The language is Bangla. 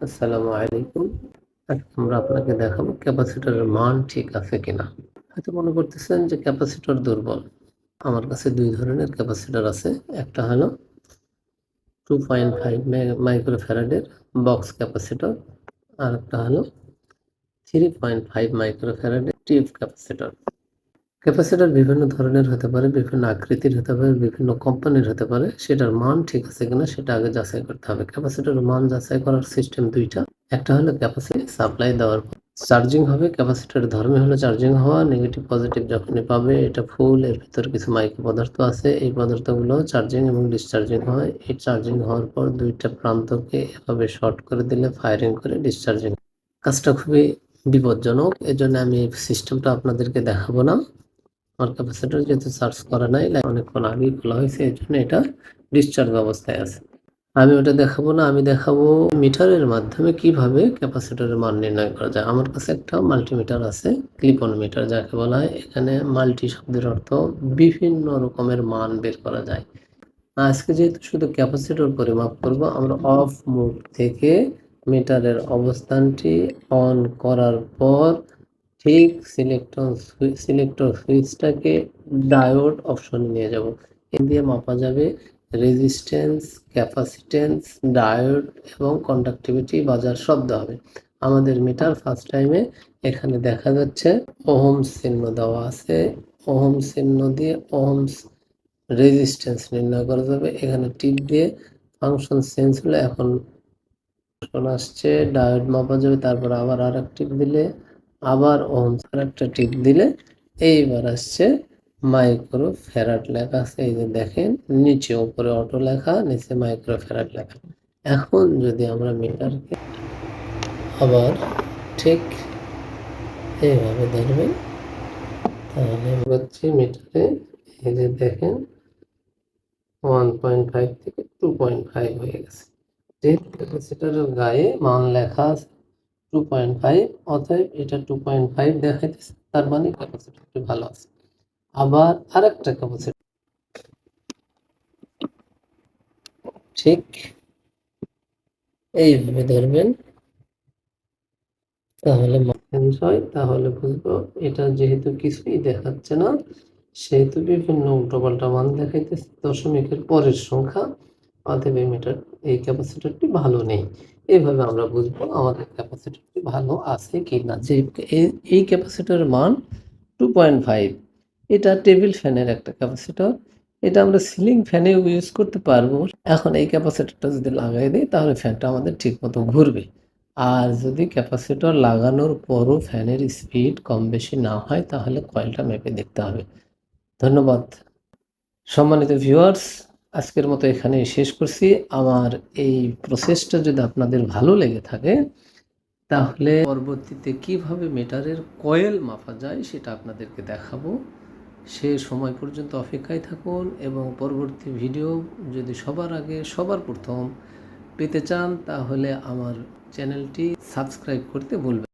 আসসালামু আলাইকুম। আজকে আমরা আপনাকে দেখাবো ক্যাপাসিটরের মান ঠিক আছে কিনা। হয়তো মনে করতেছেন যে ক্যাপাসিটর দুর্বল। আমার কাছে ২ ধরনের ক্যাপাসিটর আছে। একটা হলো 2.5 মাইক্রোফ্যারাডের বক্স ক্যাপাসিটর, আর একটা হলো 3.5 মাইক্রোফ্যারাডের টিউব ক্যাপাসিটর। ক্যাপাসিটর বিভিন্ন ধরনের হতে পারে, বিভিন্ন আকৃতির হতে পারে, বিভিন্ন কোম্পানির হতে পারে। সেটার মান ঠিক আছে কিনা সেটা আগে যাচাই করতে হবে। ক্যাপাসিটরের মান যাচাই করার সিস্টেম ২টা। একটা হলো ক্যাপাসিটি সাপ্লাই দেওয়ার পর চার্জিং হবে। ক্যাপাসিটরের ধর্মই হলো চার্জিং হওয়া। নেগেটিভ পজিটিভ যখনই পাবে এটা ফুল, এর ভিতরে কিছু মাইক্রো পদার্থ আছে। এই পদার্থগুলো চার্জিং এবং ডিসচার্জিং হয়। এই চার্জিং হওয়ার পর ২টা প্রান্তকে এভাবে শর্ট করে দিলে ফায়ারিং করে ডিসচার্জিং। কাজটা খুবই বিপজ্জনক। এজন্য আমি এই সিস্টেমটা আপনাদেরকে দেখাবো না। আমার ক্যাপাসিটর যেহেতু চার্জ করা নাই, অনেকক্ষণ আগেই খোলা হয়েছে, এই জন্য এটা ডিসচার্জ অবস্থায় আছে। আমি ওটা দেখাবো না, আমি দেখাবো মিটারের মাধ্যমে কিভাবে ক্যাপাসিটরের মান নির্ণয় করা যায়। আমার কাছে একটা মাল্টিমিটার আছে, ক্লিপ অন মিটার যাকে বলা হয়। এখানে মাল্টি শব্দের অর্থ বিভিন্ন রকমের মান বের করা যায়। আজকে যেহেতু শুধু ক্যাপাসিটর পরিমাপ করব, আমরা অফ মোড থেকে মিটারের অবস্থানটি অন করার পর ঠিক সিলেক্টর সুইচটাকে ডায়োড অপশনে নিয়ে যাব। এ দিয়ে মাপা যাবে রেজিস্ট্যান্স, ক্যাপাসিট্যান্স, ডায়োড এবং কন্ডাক্টিভিটি বাজার শব্দ হবে। আমাদের মিটার ফার্স্ট টাইমে এখানে দেখা যাচ্ছে ওহমস চিহ্ন দেওয়া আছে। ওহমস চিহ্ন দিয়ে ওহমস রেজিস্ট্যান্স নির্ণয় করা যাবে। এখানে টিপ দিয়ে ফাংশন চেঞ্জ হলে এখন আসছে, ডায়োড মাপা যাবে। তারপর আবার আর এক টিপ দিলে, আবার ওহমস আর একটা টিপ দিলে এইবার আসছে মাইক্রো ফ্যারাড লেখা আছে। এই যে দেখেন, নিচে উপরে অটো লেখা, নিচে মাইক্রো ফ্যারাড লেখা। এখন যদি আমরা মিটারকে আবার ঠিক এইভাবে ধরবেন, তাহলে হচ্ছে মিটারে এই যে দেখেন 1.5 থেকে 2.5 হয়ে গেছে। যেহেতু ক্যাপাসিটরের গায়ে মান লেখা আছে 2.5, অতএব এটা 2.5 দেখাইতেছে, তার মানে ক্যাপাসিটরটি ভালো আছে। আবার আরেকটা ক্যাপাসিটর ঠিক এইভাবে ধরবেন, তাহলে চেঞ্জ হয়, তাহলে বুঝবো এটা যেহেতু কিছুই দেখাচ্ছে না, সেহেতু বিভিন্ন উল্টোপাল্টা মান দেখাইতেছে, দশমিকের পরের সংখ্যা, অতএব এই ক্যাপাসিটরটি ভালো নেই। এইভাবে আমরা বুঝবো আমাদের ক্যাপাসিটরটি ভালো আছে কি না। যে এই ক্যাপাসিটরের মান 2.5, এটা টেবিল ফ্যানের একটা ক্যাপাসিটর। এটা আমরা সিলিং ফ্যানে ইউজ করতে পারবো। এখন এই ক্যাপাসিটরটা যদি লাগাই দিই, তাহলে ফ্যানটা আমাদের ঠিক মতো ঘুরবে। আর যদি ক্যাপাসিটর লাগানোর পরও ফ্যানের স্পিড কম বেশি না হয়, তাহলে কয়েলটা মেপে দেখতে হবে। ধন্যবাদ সম্মানিত ভিউয়ার্স, আজকের মতো এখানেই শেষ করছি। আমার এই প্রসেসটা যদি আপনাদের ভালো লেগে থাকে, তাহলে পরবর্তীতে কিভাবে মিটারের কয়েল মাপা যায় সেটা আপনাদেরকে দেখাবো। সে সময় পর্যন্ত অপেক্ষায় থাকুন, এবং পরবর্তী ভিডিও যদি সবার আগে সবার প্রথম পেতে চান, তাহলে আমার চ্যানেলটি সাবস্ক্রাইব করতে ভুলবেন না।